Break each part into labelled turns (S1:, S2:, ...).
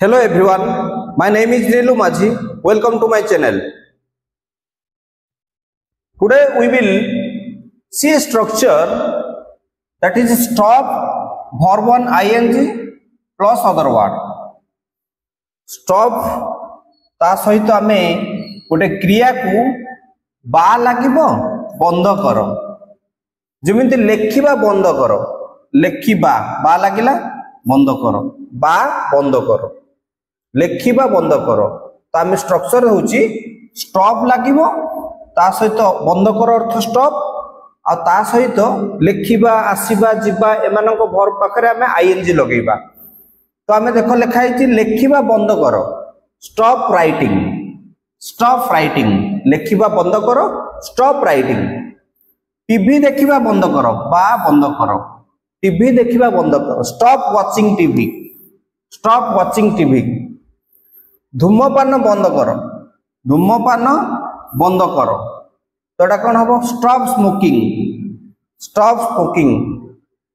S1: Hello everyone, my name is Nilu Maji. Welcome to my channel. Today we will see a structure that is stop verb one ing plus other word. Stop ता सहित आमे गोटे क्रिया को बा लागिबो बंद कर जेमिति लेखिबा बंद कर लेखिबा बा लागिला बंद कर बा बंद कर लेखिबा बंद कर तो आम स्ट्रक्चर होची स्टॉप लागिबो ता सहित बंद कर अर्थ स्टॉप आ ता सहित लेखिबा आसीबा जिबा एमानक वर्ब पाखरे आमे आईएनजी लगेबा तो आमे देखो लेखा हिची लेखिबा बंद कर स्टॉप राइटिंग लेखिबा बंद कर स्टॉप राइटिंग टीवी देखिबा बंद कर बा बंद कर टीवी देखिबा बंद कर स्टॉप वाचिंग टीवी धूमपान बंद कर तो एटा कोन हबो स्टॉप स्मोकिंग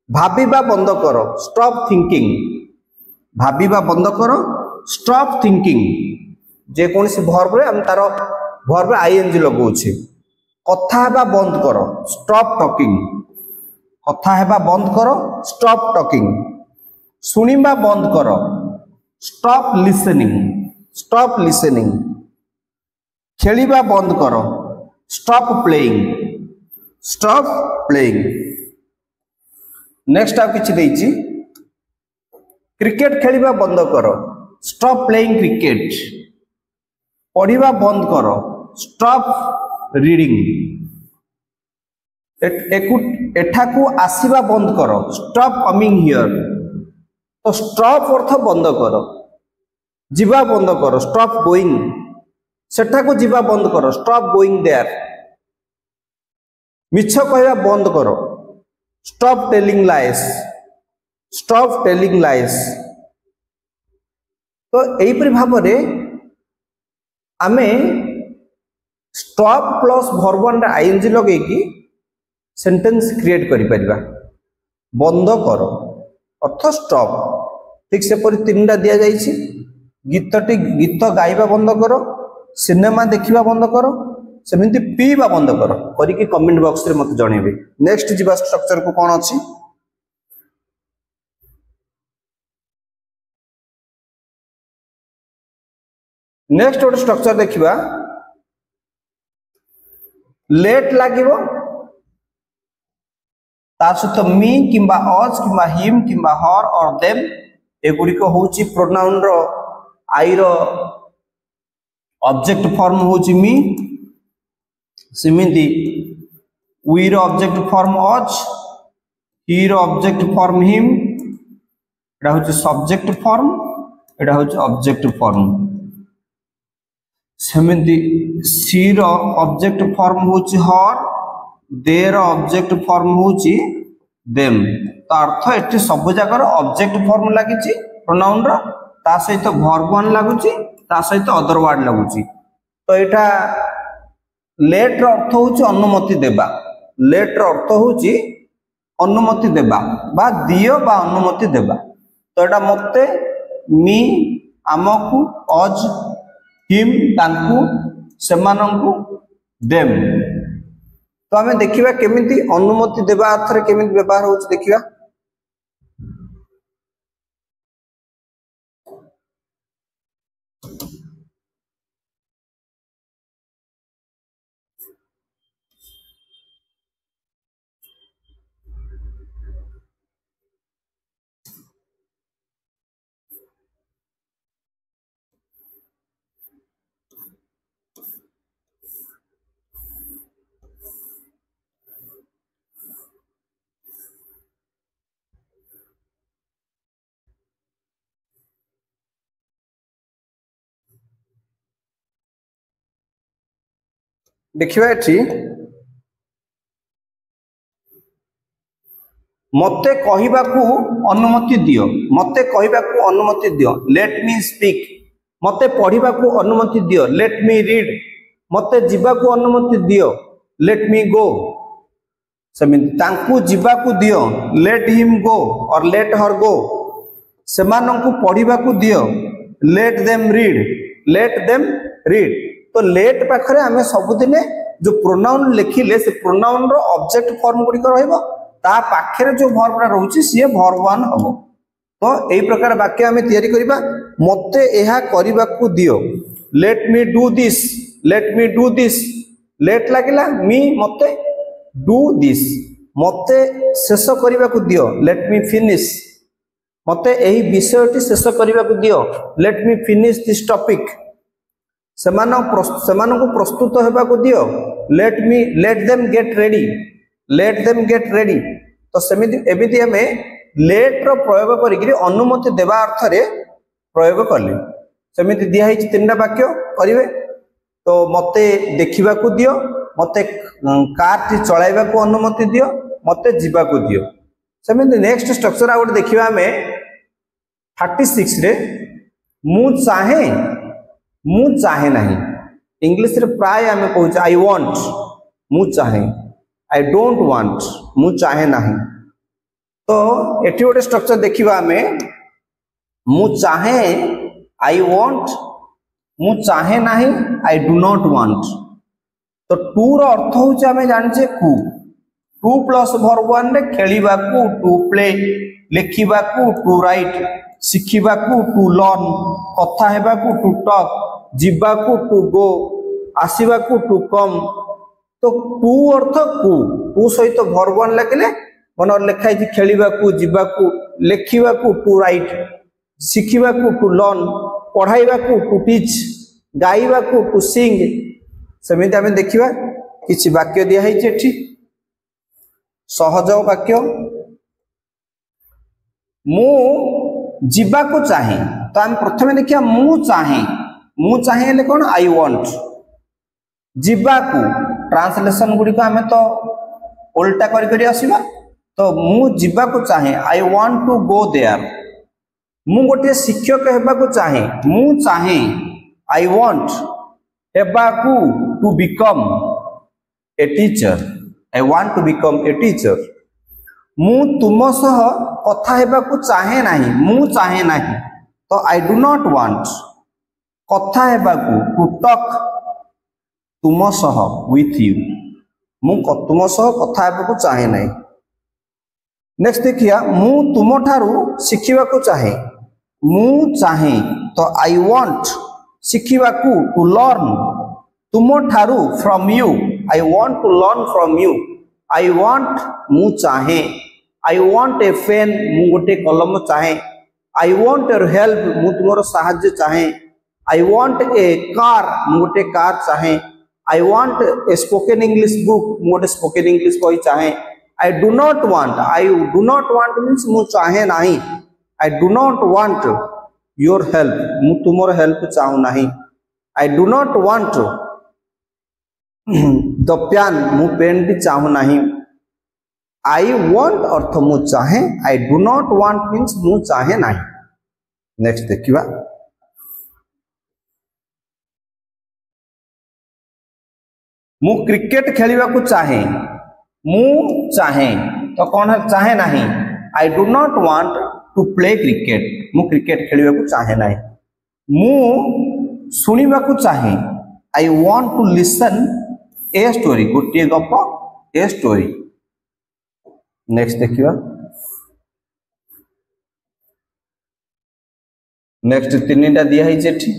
S1: भाबिबा बंद कर स्टॉप थिंकिंग भाबिबा बंद कर स्टॉप थिंकिंग जे कोनसी वर्ब रे हम तार वर्ब रे आईएनजी लगाउछि कथा हेबा बंद कर स्टॉप टॉकिंग कथा हेबा बंद कर स्टॉप टॉकिंग सुनिबा बंद कर स्टॉप लिसनिंग खेलिबा बंद कर स्टॉप प्लेइंग नेक्स्ट आ किछि देछि क्रिकेट खेलिबा बंद कर स्टॉप प्लेइंग क्रिकेट पढ़िबा बंद कर स्टॉप रीडिंग एठाकू आसीबा बंद कर स्टॉप कमिंग हियर तो स्टॉप अर्थ बंद कर जीवा बंद कर स्टॉप गोइंग सेठाकू जीवा बंद कर स्टॉप गोइंग देयर मिछ कहबा बंद कर स्टॉप टेलिंग लाइज तो एहिपरि भाव रे आमे स्टॉप प्लस वर्ब वन रे आईएनजी लगे कि सेंटेंस क्रिएट करि परिबा बंद कर अर्थ स्टॉप ठीक से परि तीनटा दिया जाइछि गीत गाइबा बंद कर सिनेमा देखिबा बंद कर सेमिति पीबा बंद कर करिके कमेंट बॉक्स रे मते जणेबे नेक्स्ट जीवा स्ट्रक्चर को कोन अछि नेक्स्ट गोटे स्ट्रक्चर देखिबा लेट लागिबो तार सहित मी किंबा अज किंबा हिम किंबा हर और देम एगुड़ी को होची प्रोनाउन रो आई रो ऑब्जेक्ट फॉर्म होची मी सिमिति वी रो ऑब्जेक्ट फॉर्म अज ही रो ऑब्जेक्ट फॉर्म हिम एटा होची सब्जेक्ट फॉर्म एटा होची ऑब्जेक्ट फॉर्म सेमिति सी रो ऑब्जेक्ट फॉर्म होची हर दे रो ऑब्जेक्ट फॉर्म होची देम तो अर्थ एठी सब जगह ऑब्जेक्ट फॉर्म लागिची प्रोनाउन रो ता सहित वर्ब वन लागुची ता सहित अदर वर्ड लागुची तो एटा लेट रो अर्थ होची अनुमति देबा लेट रो अर्थ होची अनुमति देबा बा दियो बा अनुमति देबा तो एटा मते मी आमकु अज हिम तांकु सेमानंकु देम तो आमे देखिबा केमिति अनुमति देबा अर्थ रे केमिति व्यवहार होछ देखिबा देखिबा एठी मते कहिबाकू अनुमति दियो लेट मी स्पीक मते पढ़िबाकू अनुमति दियो लेट मी रीड मते जिबाकू अनुमति दियो लेट मी गो सेमिति तांकू जिबाकू दियो लेट हिम गो और लेट हर गो सेमानंकू पढ़िबाकू दियो लेट देम रीड तो लेट पाखरे आमे सबुदिने जो प्रोनाउन लिखिले से प्रोनाउन रो ऑब्जेक्ट फॉर्म गुडी रहइबो ता पाखरे जो वर्ब रहउची सी वर्ब 1 हबो तो एई प्रकार वाक्य आमे तयारी करिबा मते एहा करिबाकू दियो लेट मी डू दिस लेट लागिला मी मते डू दिस मते शेष करिबाकू दियो लेट मी फिनिश मते एही विषयटी शेष करिबाकू दियो let me finish this topic सेमानकु प्रस्तुत हेबाकू दियो लेट देम गेट रेडी तो सेमिति एमिति हमें लेट रो प्रयोग करिकरी अनुमति देवा अर्थ रे प्रयोग करले सेमिति दिया हिच तीनटा वाक्य करिवे तो मते देखिबा को दियो मते कार टी चलाइबा को अनुमति दियो मते जीवा को दियो सेमिति नेक्स्ट स्ट्रक्चर आउट देखिबा हमें 36 रे मु चाहे नहीं इंग्लिश रे प्राय हमें कहू आई वांट मु चाहे आई डोंट वांट मु चाहे नहीं तो एठी गोटे स्ट्रक्चर देखिबा हमें मु चाहे आई वांट मु चाहे नहीं आई डू नॉट वांट तो टू रो अर्थ होचे हमें जानिचे टू प्लस वर्ब 1 रे खेलिबा को टू प्ले लिखिबा को टू राइट सिखिबा को टू लर्न कथा हेबा को टू टॉक जीवा को टू गो आसीबा को टू कम तो टू अर्थ टू सहित वर्ब 1 लागले मन लिखाई खेलिबा को जीवा को लिखिबा को टू राइट सिखिबा को टू लर्न पढ़ाइबा को टू टीच गाइबा को टू सिंग सेमिति आमे देखिबा किछि वाक्य दिया है एठी सहज वाक्य मु जीवा को चाहे तो हम प्रथमे देखिया मु चाहे ले कोन आई वांट जीवा को ट्रांसलेशन गुडी को हमें तो उल्टा करी करी आसीबा तो मु जीवा को चाहे I want to go there मु गोटे शिक्षक हेबा को चाहे मु चाहे आई वांट हेबा को to become a teacher I want to become a teacher मु तुम सह कथा हेबा को चाहे नाही तो आई डू नॉट वांट कथा हेबा को टू टॉक तुम सह विथ यू मु तुम सह कथा हेबा को चाहे नाही नेक्स्ट देखिया मु तुम ठारू शिखिबा को चाहे तो आई वांट शिखिबा को टू लर्न तुम ठारू from you I want to learn from you I want मु चाहे आई वांट ए पेन मु गोटे कलम चाहे आई वांट योर हेल्प मु तुमरो सहाय्य चाहे आई वांट ए कार मु गोटे कार चाहे I want a spoken English book मु गोटे स्पोकन इंग्लिश बही चाहे I do not want means मु चाहे नाही I do not want your help मु तुमरो हेल्प चाहू नाही I do not want the pen मु पेन भी चाहू नाही आई वांट अर्थ मु चाहे I do not want means मु चाहे नाही नेक्स्ट देखिबा मु क्रिकेट खेलिबा को चाहे मु चाहे तो कौन है चाहे नहीं I do not want to play cricket मु क्रिकेट खेलिबा को चाहे नहीं मु सुनिबा को चाहे I want to listen a story गोटे गप ए स्टोरी नेक्स्ट देखिबा नेक्स्ट तीनटा दिया है जेठी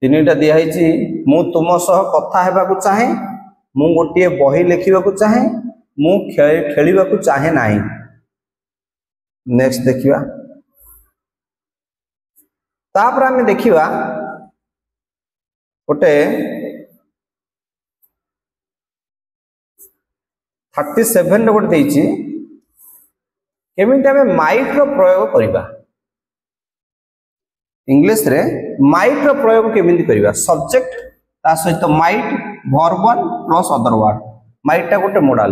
S1: तीनटा दिया है मु तुम सह कथा हेबा को चाहे मु गोटे बही लिखिबा को चाहे मु खेलिबा को चाहे नाही नेक्स्ट देखिबा तापर हमें देखिबा गोटे 37 गोटे देइछि केमिति हमें माइट रो प्रयोग करिबा इंग्लिश रे माइट रो प्रयोग केमिति करिबा सब्जेक्ट ता सहित might verb 1 plus other word might ता गोटे मॉडल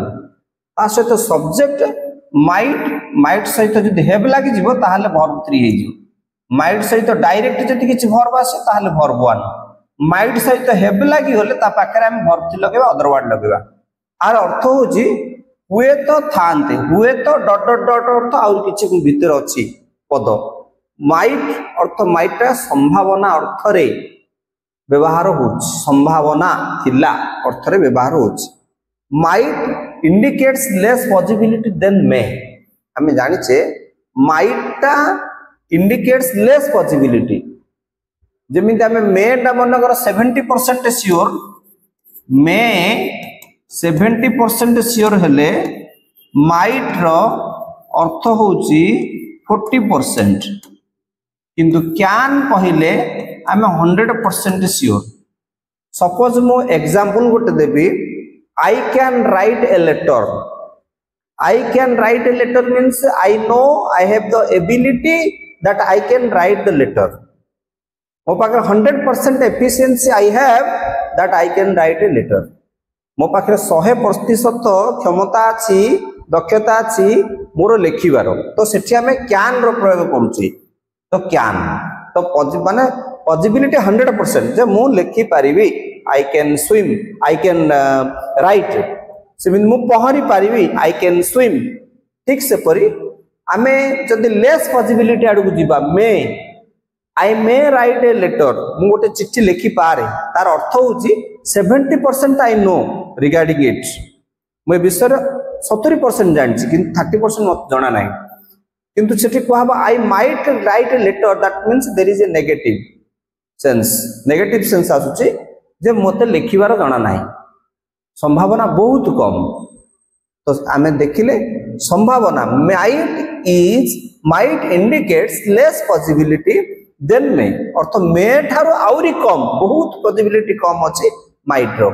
S1: ता सहित सब्जेक्ट माइट सहित जदि हेब लागि जिवो ताहाले वर्ब 3 हे जिवो माइट सहित डायरेक्ट जदि किछि वर्ब आसे ताहाले वर्ब 1 माइट सहित हेब लागि होले ता पाखरे हम वर्ब 3 लगेबा अदर वर्ड लगेबा आर अर्थ होची हुए तो थांते हुए तो डॉट डॉट डॉट अर्थ और किछि भीतर अछि पद माइट अर्थ माइटा संभावना अर्थ रे व्यवहार हो, संभावना थिला अर्थ रे व्यवहार हो। Might indicates less possibility than may. हमें जानिचे माइटा इंडिकेट्स लेस पॉसिबिलिटी। जेमिति हमें मेटा मन कर 70% श्योर, मे 70% श्योर हेले माइट रो अर्थ होची 40%, किंतु कैन कहले आमे 100% श्योर। सपोज मो एग्जांपल गोटे देबी, I can write a letter. I can write a letter means I know I have the ability that I can write the letter. मो पाखे 100% efficiency I have that I can write a letter. मो पाखे 100% क्षमता अछि, दक्षता अछि मोर लेखिबार। तो सेठी हमें कैन रो प्रयोग करूची। तो कैन तो माने पॉसिबिलिटी 100% जे मु लेखि पारिबी। I can swim, I can write, से मीन मु पहरी पारिबी, आई कैन स्विम। ठीक से परी आमे जदि लेस पॉसिबिलिटी आडू जीवा, मे आई मे राइट ए लेटर, मु गोटे चिट्ठी लेखि पारे, तार अर्थ होची 70% आई नो रिगार्डिंग इट। मु विषय 70% जानछि किंतु 30% मत जाना नाही। किंतु सेठी कहबा I might write a letter, that means there is a negative sense. Negative sense आसुची जे मते लेखिबार जाना नाही, संभावना बहुत कम। तो आमे देखिले संभावना might indicates less possibility than may, अर्थ मे ठारो आउरी कम, बहुत पॉसिबिलिटी कम अछि माइट रो।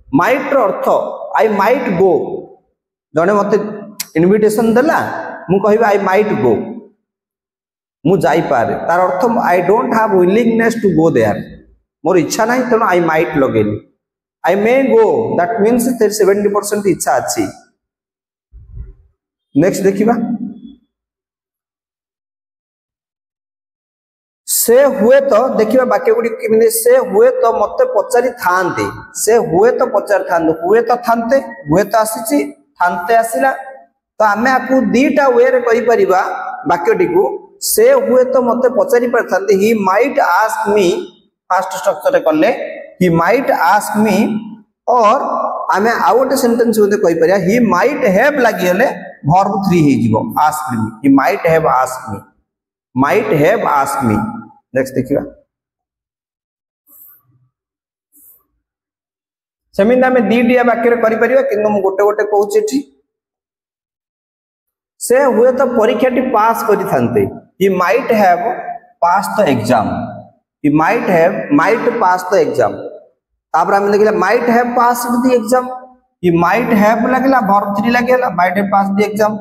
S1: माइट रो अर्थ आई माइट गो। जने मते इनविटेशन देला, मु कहबे आई माइट गो, मु जाई पारे, तार अर्थ I don't have willingness to go there, मोर इच्छा नाही तेणु आई माइट लगेली। आई मे गो, दैट मीन्स 70% इच्छा अछि। नेक्स्ट देखिबा, से हुए तो देखिबा वाक्य गुडी कि से हुए तो मते पचारि थांते, से हुए तो पचारि थांते, हुए तो थांते, हुए तो आसीची, थांते आसिला। तो आमे आकु दीटा वे रे कहि परिबा वाक्यटी को, से हुए तो मते पचारि परथांते, he might ask me, first structure रे करले ही माइट आस्क मी, और आमे आउट सेंटेंस मध्ये कहि परिया ही माइट हैव लागि हले वर्ब 3 हे जिवो, ask me, he might have ask me, might have ask me. Next देखिबा, सेमिन आमे दीटिया वाक्य रे करि परिबा, किंतु मु गोटे गोटे कहूची एठी। से हुए तो परीक्षाटी पास करि थांते, he might have pass the exam, he might pass the exam. तापर आमे देखिला might have pass the exam, he might have लागला वर्ब 3 लागला, might have pass the exam.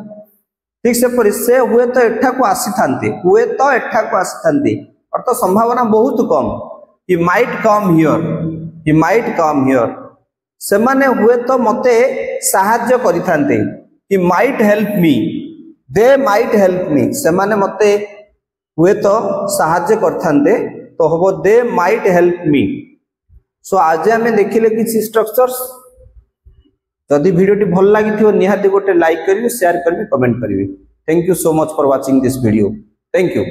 S1: ठीक से परि से हुए तो एठा को आसी थांते, हुए तो एठा को आसी थांते, अर्थ संभावना बहुत कम। He might come here, he might come here. से माने हुए तो मते सहाय्य करि थांते, he might help me, they might help me, से माने मते हुए तो सहाय्य करथांते, तो हबो दे माइट हेल्प मी। सो आज हमें देखिले किछि स्ट्रक्चर्स। जदि वीडियोटी भल लागिथिबो निहाती गोटे लाइक करिवे, शेयर करिवे, कमेंट करिवे। Thank you so much for watching this video. Thank you.